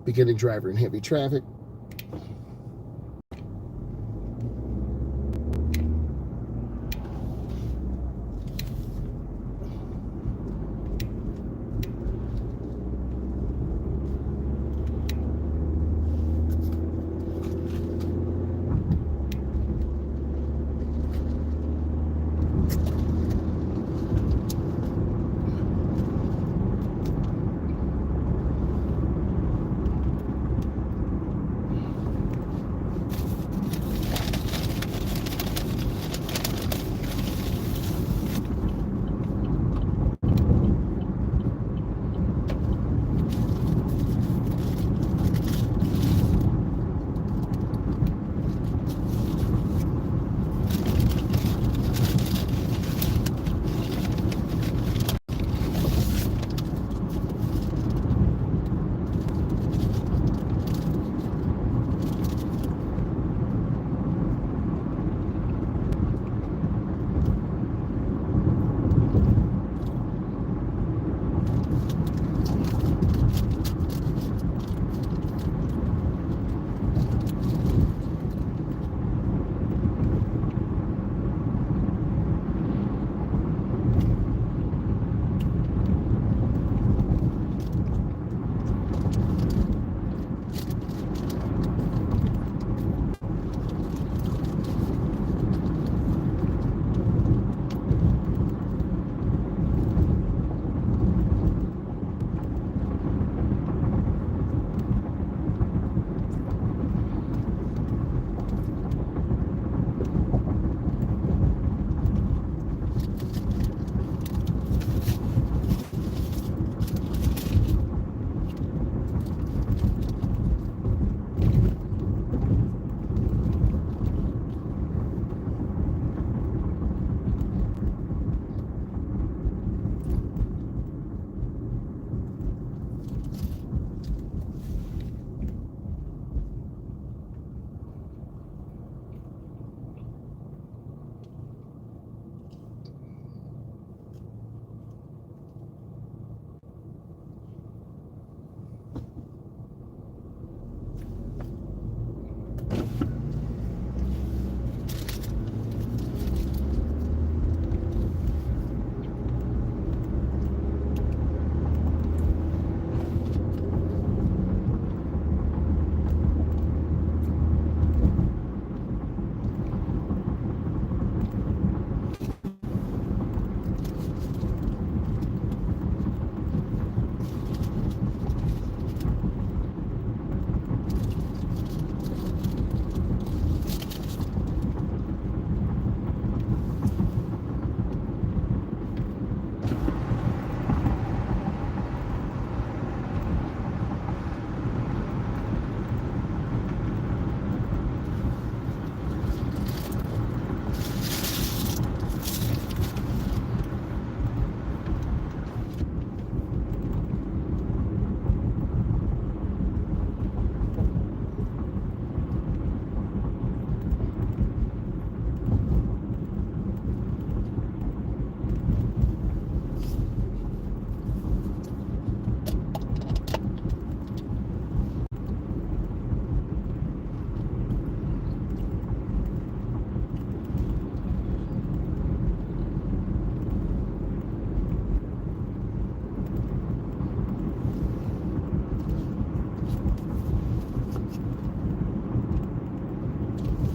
Beginning driver in heavy traffic.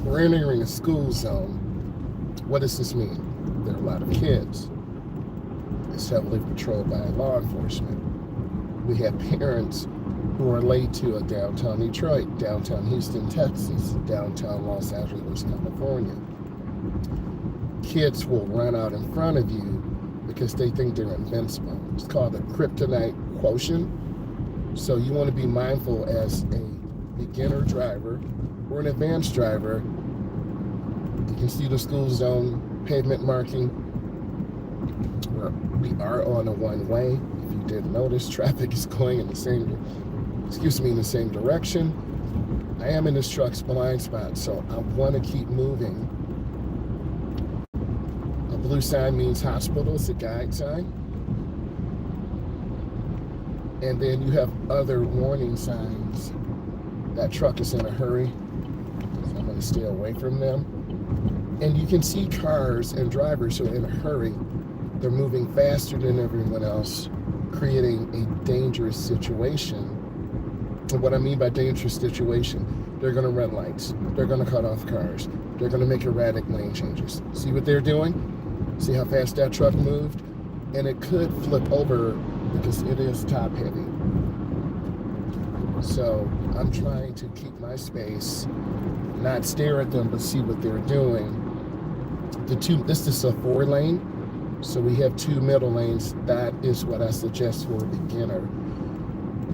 We're entering a school zone. What does this mean? There are a lot of kids. It's heavily patrolled by law enforcement. We have parents who are late to a downtown Detroit, downtown Houston, Texas, downtown Los Angeles, California. Kids will run out in front of you because they think they're invincible. It's called the kryptonite quotient. So you want to be mindful as a beginner driver or an advanced driver. You can see the school zone pavement marking. We are on a one-way. If you didn't notice, traffic is going in the same direction. I am in this truck's blind spot, so I want to keep moving. A blue sign means hospital. It's a guide sign. And then you have other warning signs. That truck is in a hurry, so I'm going to stay away from them. And you can see cars and drivers who are in a hurry. They're moving faster than everyone else, creating a dangerous situation. And what I mean by dangerous situation, they're going to run lights. They're going to cut off cars. They're going to make erratic lane changes. See what they're doing? See how fast that truck moved? And it could flip over because it is top heavy. So I'm trying to keep my space, not stare at them, but see what they're doing. This is a 4-lane, so we have 2 middle lanes. That is what I suggest for a beginner.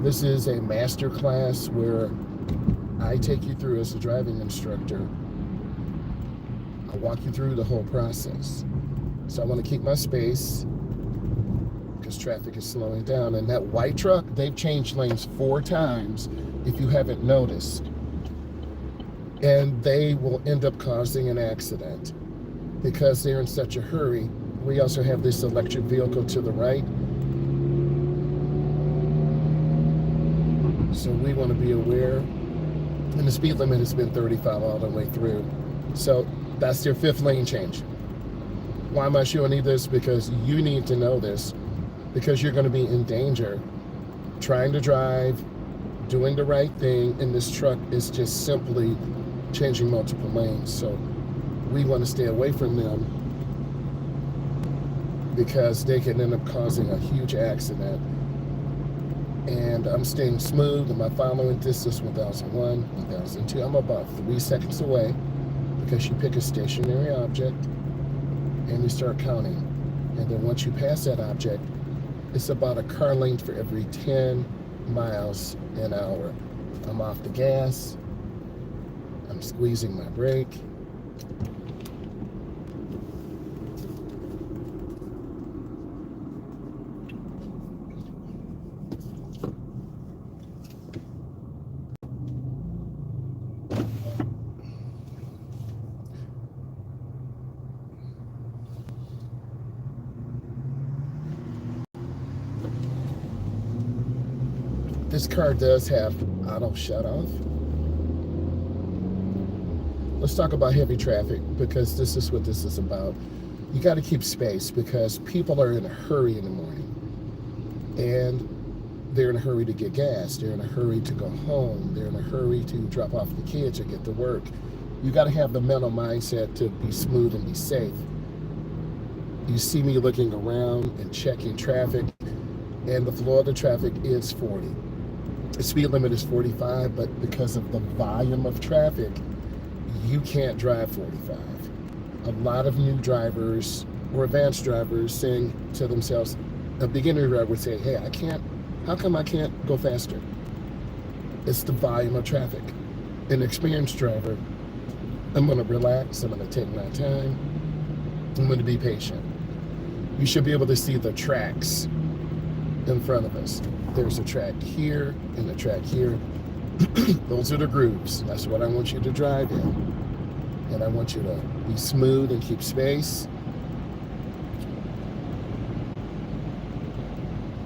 This is a master class where I take you through as a driving instructor. I walk you through the whole process. So I want to keep my space because traffic is slowing down. And that white truck, they've changed lanes 4 times if you haven't noticed. And they will end up causing an accident because they're in such a hurry. We also have this electric vehicle to the right. So we want to be aware. And the speed limit has been 35 all the way through. So that's their 5th lane change. Why am I showing you this? Because you need to know this. Because you're going to be in danger trying to drive, doing the right thing, and this truck is just simply changing multiple lanes. So we want to stay away from them because they can end up causing a huge accident. And I'm staying smooth in my following distance, 1001, 1002. I'm about 3 seconds away because you pick a stationary object and you start counting. And then once you pass that object, it's about a car length for every 10 miles an hour. I'm off the gas. I'm squeezing my brake. This car does have auto shut off. Let's talk about heavy traffic because this is what this is about. You got to keep space because people are in a hurry in the morning. And they're in a hurry to get gas. They're in a hurry to go home. They're in a hurry to drop off the kids or get to work. You got to have the mental mindset to be smooth and be safe. You see me looking around and checking traffic, and the flow of the traffic is 40. The speed limit is 45, but because of the volume of traffic, you can't drive 45. A lot of new drivers or advanced drivers saying to themselves, a beginner driver would say, hey, how come I can't go faster? It's the volume of traffic. An experienced driver, I'm gonna relax, I'm gonna take my time, I'm gonna be patient. You should be able to see the tracks in front of us. There's a track here and a track here. Those are the grooves. That's what I want you to drive in. And I want you to be smooth and keep space.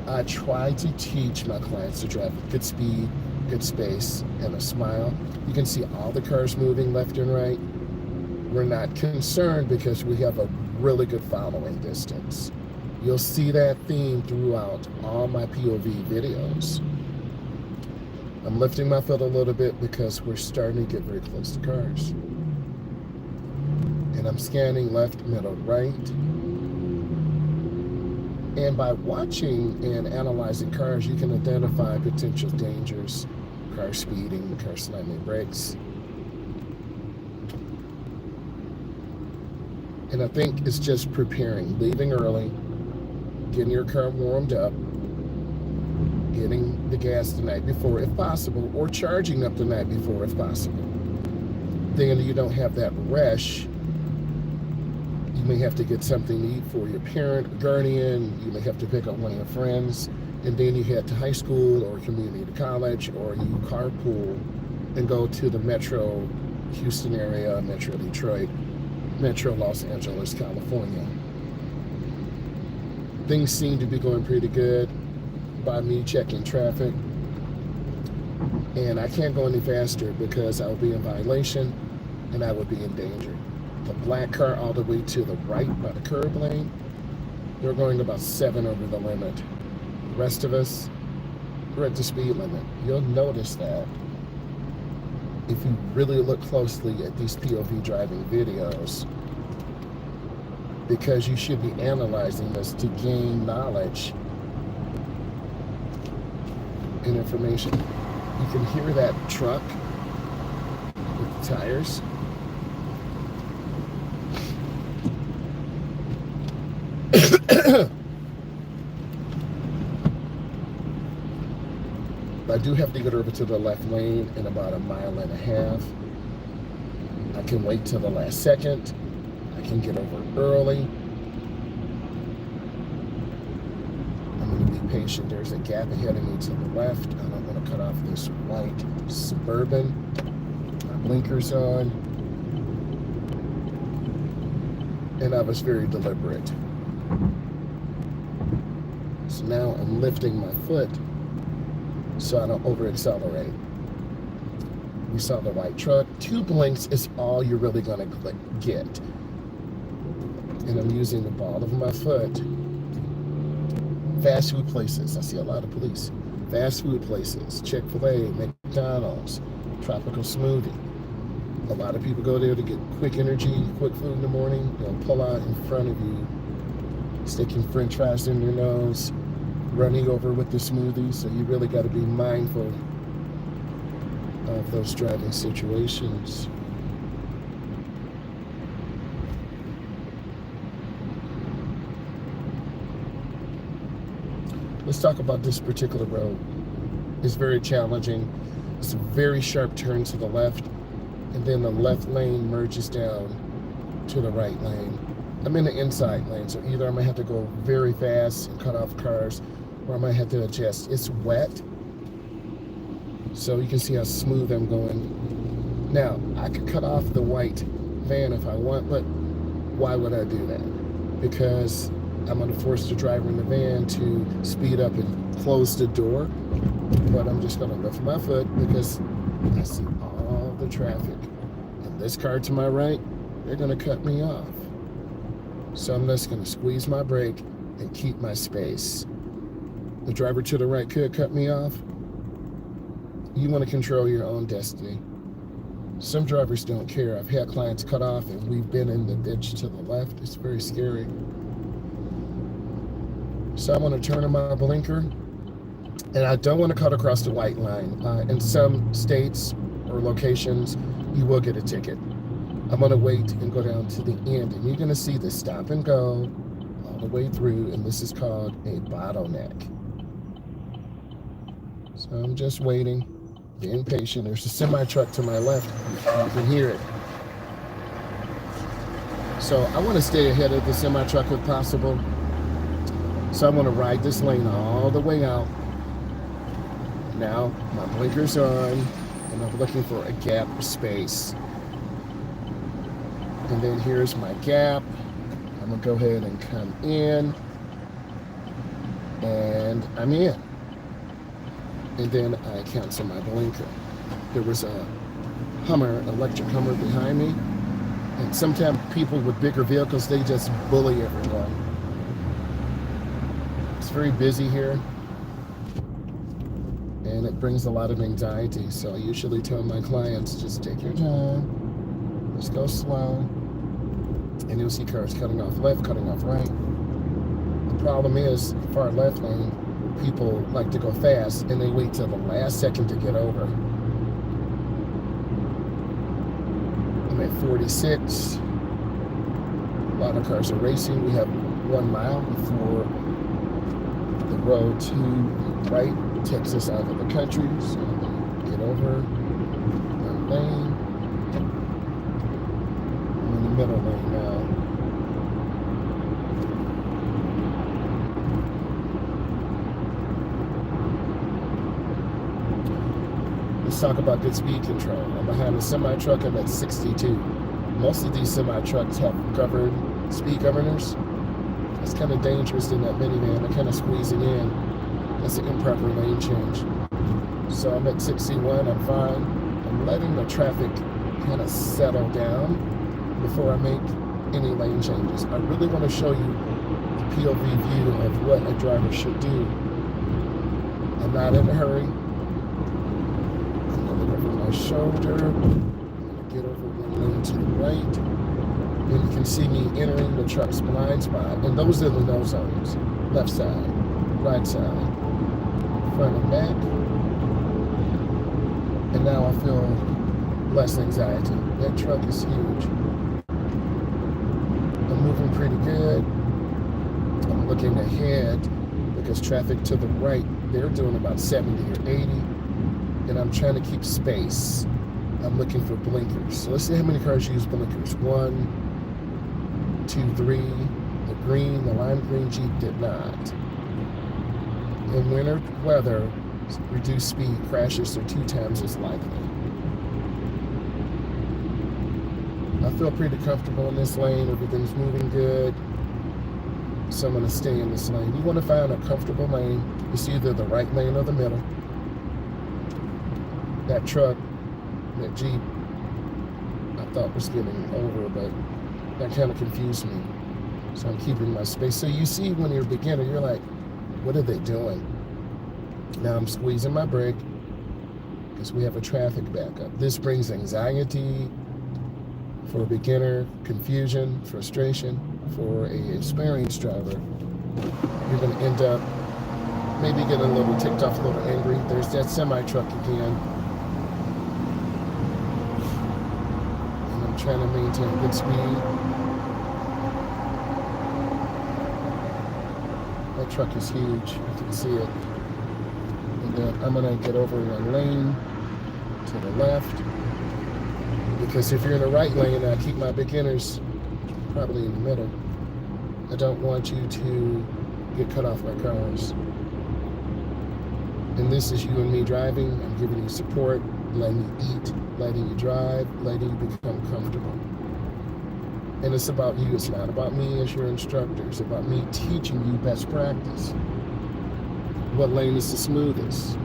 I try to teach my clients to drive with good speed, good space, and a smile. You can see all the cars moving left and right. We're not concerned because we have a really good following distance. You'll see that theme throughout all my POV videos. I'm lifting my foot a little bit because we're starting to get very close to cars. And I'm scanning left, middle, right. And by watching and analyzing cars, you can identify potential dangers, car speeding, car slamming brakes. And I think it's just preparing, leaving early, getting your car warmed up, getting the gas the night before if possible, or charging up the night before if possible. Then you don't have that rush. You may have to get something to eat for your parent or guardian. You may have to pick up one of your friends, and then you head to high school or community college, or you carpool and go to the Metro Houston area, Metro Detroit, Metro Los Angeles, California. Things seem to be going pretty good. by me checking traffic. And I can't go any faster because I will be in violation and I would be in danger. The black car all the way to the right by the curb lane, they're going about 7 over the limit. The rest of us, we're at the speed limit. You'll notice that if you really look closely at these POV driving videos, because you should be analyzing this to gain knowledge and information. You can hear that truck with the tires. I do have to get over to the left lane in about 1.5 miles. I can wait till the last second. I can get over early. I'm going to be patient. There's a gap ahead of me to the left. I don't want to cut off this white Suburban. My blinkers on. And I was very deliberate. So now I'm lifting my foot so I don't over accelerate. We saw the white truck. 2 blinks is all you're really gonna get. And I'm using the ball of my foot. Fast food places, I see a lot of police. Fast food places, Chick-fil-A, McDonald's, Tropical Smoothie. A lot of people go there to get quick energy, quick food in the morning. They'll pull out in front of you, sticking french fries in your nose, running over with the smoothie. So you really got to be mindful of those driving situations. Let's talk about this particular road. It's very challenging. It's a very sharp turn to the left, and then the left lane merges down to the right lane. I'm in the inside lane, so either I'm gonna have to go very fast and cut off cars, or I might have to adjust. It's wet, so you can see how smooth I'm going. Now, I could cut off the white van if I want, but why would I do that? Because I'm gonna force the driver in the van to speed up and close the door, but I'm just gonna lift my foot because I see all the traffic. And this car to my right, they're gonna cut me off. So I'm just gonna squeeze my brake and keep my space. The driver to the right could cut me off. You wanna control your own destiny. Some drivers don't care. I've had clients cut off and we've been in the ditch to the left. It's very scary. So I'm gonna turn on my blinker, and I don't wanna cut across the white line. In some states or locations, you will get a ticket. I'm gonna wait and go down to the end, and you're gonna see the stop and go all the way through, and this is called a bottleneck. So I'm just waiting, being patient. There's a semi-truck to my left, you can hear it. So I wanna stay ahead of the semi-truck if possible. So I'm gonna ride this lane all the way out. Now, my blinker's on, and I'm looking for a gap space. And then here's my gap. I'm gonna go ahead and come in, and I'm in. And then I cancel my blinker. There was a Hummer, electric Hummer behind me, and sometimes people with bigger vehicles, they just bully everyone. It's very busy here, and it brings a lot of anxiety. So I usually tell my clients, just take your time, just go slow, and you'll see cars cutting off left, cutting off right. The problem is, far left lane, people like to go fast, and they wait till the last second to get over. I'm at 46. A lot of cars are racing. We have 1 mile before the road to the right takes us out of the country, so get over one lane. I'm in the middle lane now. Let's talk about good speed control. I'm behind a semi-truck, I'm at 62. Most of these semi-trucks have speed governors. It's kind of dangerous in that minivan. They're kind of squeezing in. That's an improper lane change. So I'm at 61, I'm fine. I'm letting the traffic kind of settle down before I make any lane changes. I really want to show you the POV view of what a driver should do. I'm not in a hurry. I'm going to look over my shoulder. I'm going to get over one lane to the right. And you can see me entering the truck's blind spot. And those are the no zones. Left side, right side, front and back. And now I feel less anxiety. That truck is huge. I'm moving pretty good. I'm looking ahead because traffic to the right, they're doing about 70 or 80. And I'm trying to keep space. I'm looking for blinkers. So let's see how many cars use blinkers. 1, 2, 3. The green, the lime green Jeep did not. In winter weather, reduced speed crashes are 2 times as likely. I feel pretty comfortable in this lane. Everything's moving good. So I'm going to stay in this lane. You want to find a comfortable lane. It's either the right lane or the middle. That truck, that Jeep, I thought was getting over, but that kind of confused me. So I'm keeping my space. So you see when you're a beginner, you're like, what are they doing? Now I'm squeezing my brake because we have a traffic backup. This brings anxiety for a beginner, confusion, frustration. For a experienced driver, you're going to end up maybe getting a little ticked off, a little angry. There's that semi-truck again. And I'm trying to maintain good speed. That truck is huge. You can see it. And then I'm going to get over one lane to the left. Because if you're in the right lane, I keep my beginners probably in the middle. I don't want you to get cut off by cars. And this is you and me driving. I'm giving you support, letting you eat, letting you drive, letting you become comfortable. And it's about you. It's not about me as your instructor. It's about me teaching you best practice. What lane is the smoothest?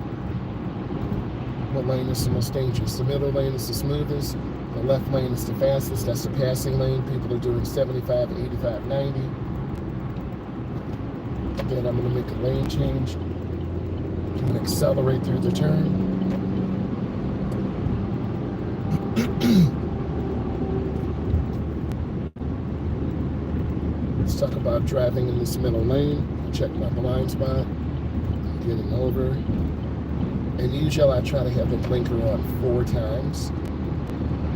What lane is the most dangerous? The middle lane is the smoothest. The left lane is the fastest. That's the passing lane. People are doing 75, 85, 90. Then I'm going to make a lane change. I'm going to accelerate through the turn. Let's talk about driving in this middle lane. Check my blind spot. I'm getting over. And usually I try to have the blinker on 4 times.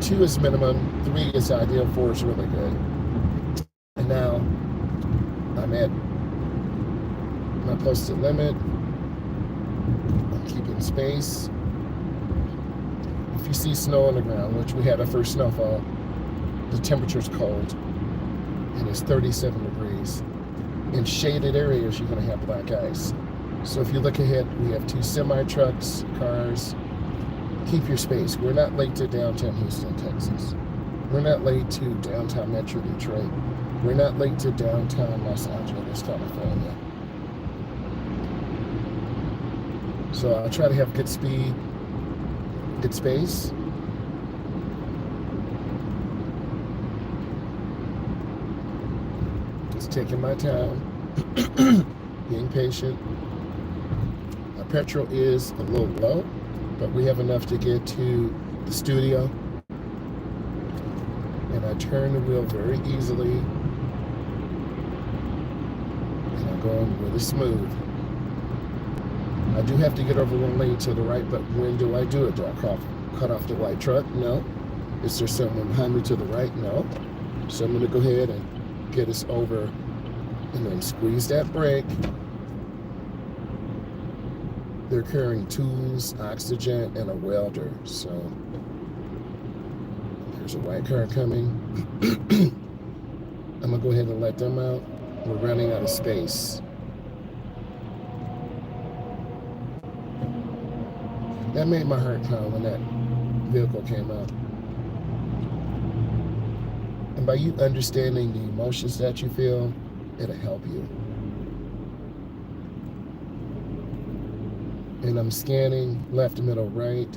2 is minimum, 3 is ideal, 4 is really good. And now I'm at my posted limit. I'm keeping space. If you see snow on the ground, which we had our first snowfall, the temperature's cold and it's 37 degrees. In shaded areas, you're going to have black ice. So if you look ahead, we have 2 semi-trucks, cars. Keep your space. We're not late to downtown Houston, Texas. We're not late to downtown Metro Detroit. We're not late to downtown Los Angeles, California. So I'll try to have good speed, good space. Just taking my time, being patient. Our petrol is a little low, but we have enough to get to the studio. And I turn the wheel very easily. And I'm going really smooth. I do have to get over one lane to the right, but when do I do it? Do I cut off the white truck? No. Is there someone behind me to the right? No. So I'm going to go ahead and get us over and then squeeze that brake. They're carrying tools, oxygen, and a welder. So there's a white car coming. I'm going to go ahead and let them out. We're running out of space. That made my heart pound when that vehicle came out. And by you understanding the emotions that you feel, it'll help you. And I'm scanning left, middle, right.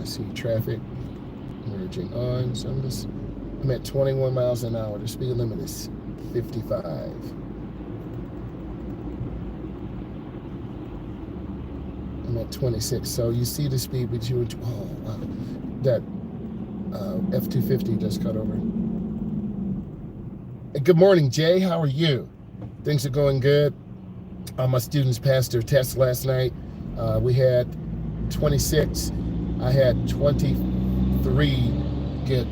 I see traffic merging on. So I'm at 21 miles an hour. The speed limit is 55. I'm at 26. So you see the speed between, oh wow, that F-250 just cut over. Good morning, Jay. How are you? Things are going good. My students passed their test last night. We had 26. I had 23 get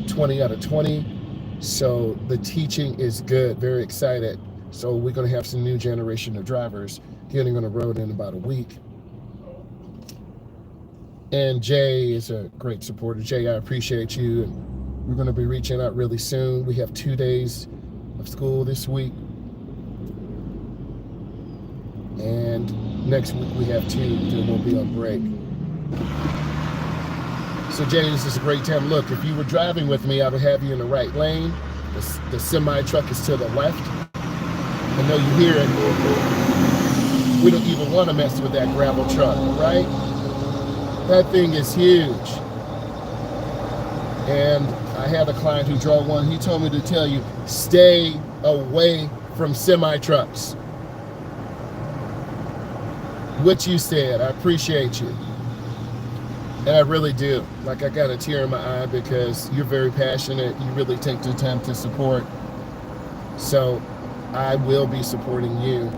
20 out of 20. So the teaching is good. Very excited. So we're going to have some new generation of drivers getting on the road in about a week. And Jay is a great supporter. Jay, I appreciate you. And we're going to be reaching out really soon. We have 2 days of school this week. And next week we have 2, then we'll be on break. So Jay, this is a great time. Look, if you were driving with me, I would have you in the right lane. The semi-truck is to the left. I know you hear it. We don't even want to mess with that gravel truck, right? That thing is huge. And I had a client who drove one. He told me to tell you, stay away from semi-trucks. What you said, I appreciate you. And I really do. Like, I got a tear in my eye because you're very passionate. You really take the time to support. So I will be supporting you.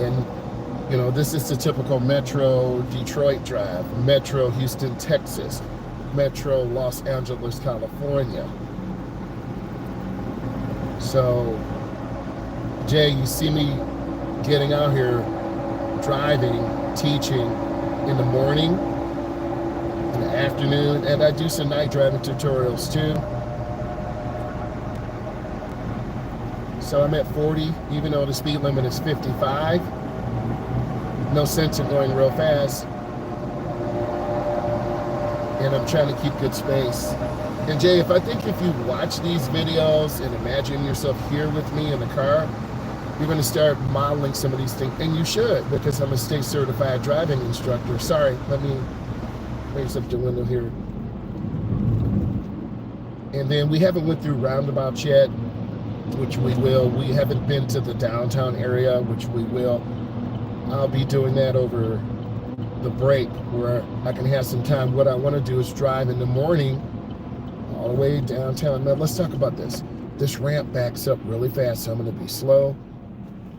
And, you know, this is the typical Metro Detroit drive, Metro Houston, Texas, Metro Los Angeles, California. So, Jay, you see me getting out here, driving, teaching in the morning, in the afternoon, and I do some night driving tutorials too. So I'm at 40, even though the speed limit is 55. No sense in going real fast. And I'm trying to keep good space. And Jay, if you watch these videos and imagine yourself here with me in the car, you're going to start modeling some of these things. And you should, because I'm a state certified driving instructor. Sorry, let me raise up the window here. And then we haven't went through roundabouts yet, which we will. We haven't been to the downtown area, which we will. I'll be doing that over the break where I can have some time. What I want to do is drive in the morning all the way downtown. Now let's talk about this. This ramp backs up really fast, so I'm going to be slow.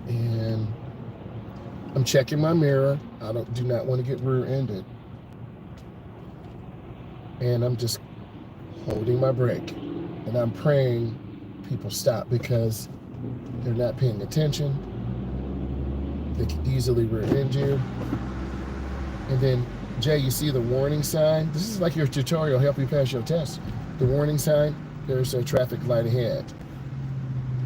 And I'm checking my mirror. I do not want to get rear-ended. And I'm just holding my brake. And I'm praying people stop because they're not paying attention. They can easily rear-end you. And then, Jay, you see the warning sign? This is like your tutorial, help you pass your test. The warning sign, there's a traffic light ahead.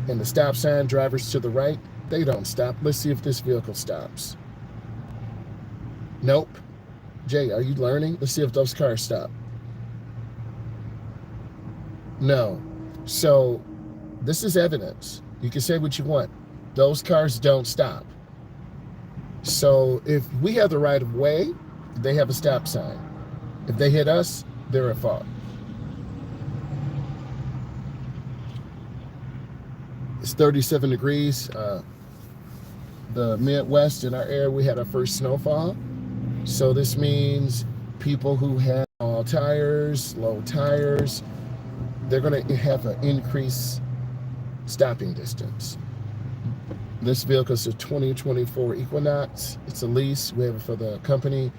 And the stop sign, drivers to the right, they don't stop. Let's see if this vehicle stops. Nope. Jay, are you learning? Let's see if those cars stop. No. So this is evidence. You can say what you want. Those cars don't stop. So if we have the right of way, they have a stop sign. If they hit us, they're at fault. It's 37 degrees. The Midwest in our area, we had our first snowfall. So this means people who have all tires, low tires, they're going to have an increased stopping distance. This vehicle is a 2024 Equinox. It's a lease. We have it for the company.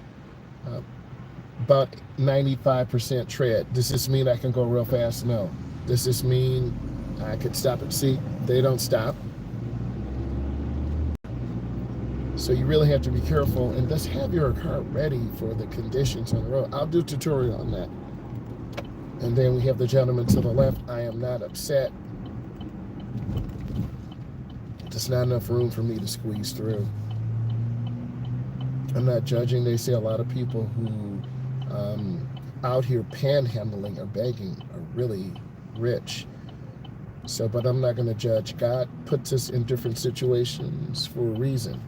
About 95% tread. Does this mean I can go real fast? No. Does this mean I could stop it? See, they don't stop. So you really have to be careful and just have your car ready for the conditions on the road. I'll do a tutorial on that. And then we have the gentleman to the left. I am not upset. There's not enough room for me to squeeze through. I'm not judging. They say a lot of people who out here panhandling or begging are really rich. So, but I'm not going to judge. God puts us in different situations for a reason.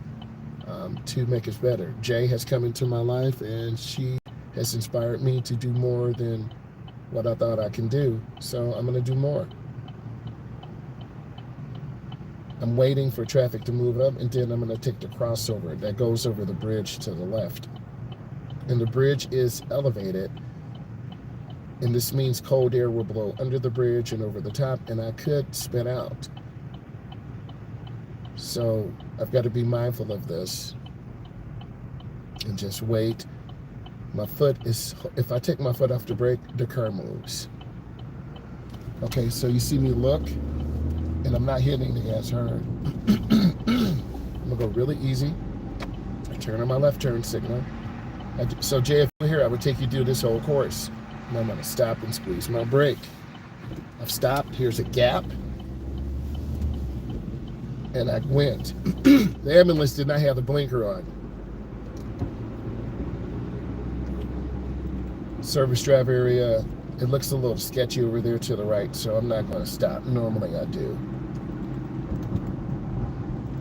to make us better. Jay has come into my life, and she has inspired me to do more than what I thought I can do. So I'm going to do more. I'm waiting for traffic to move up, and then I'm going to take the crossover that goes over the bridge to the left. And the bridge is elevated, and this means cold air will blow under the bridge and over the top, and I could spin out. So I've got to be mindful of this and just wait. My foot is, if I take my foot off the brake, the car moves. Okay, so you see me look, and I'm not hitting the gas hard. I'm gonna go really easy. I turn on my left turn signal. So Jay, if you're here, I would take you through this whole course. And I'm gonna stop and squeeze my brake. I've stopped, here's a gap. And I went. The ambulance did not have the blinker on. Service drive area, it looks a little sketchy over there to the right, so I'm not gonna stop. Normally I do.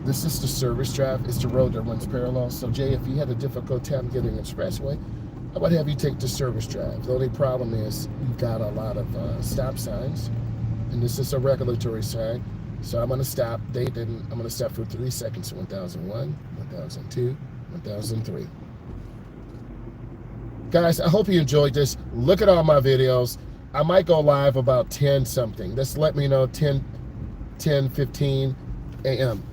This is the service drive. It's the road that runs parallel. So Jay, if you had a difficult time getting an expressway, I would have you take the service drive. The only problem is you've got a lot of stop signs, and this is a regulatory sign. So I'm gonna stop. I'm gonna stop for 3 seconds. 1001, 1002, 1003. Guys, I hope you enjoyed this. Look at all my videos. I might go live about 10 something. Just let me know, 10, 15 a.m.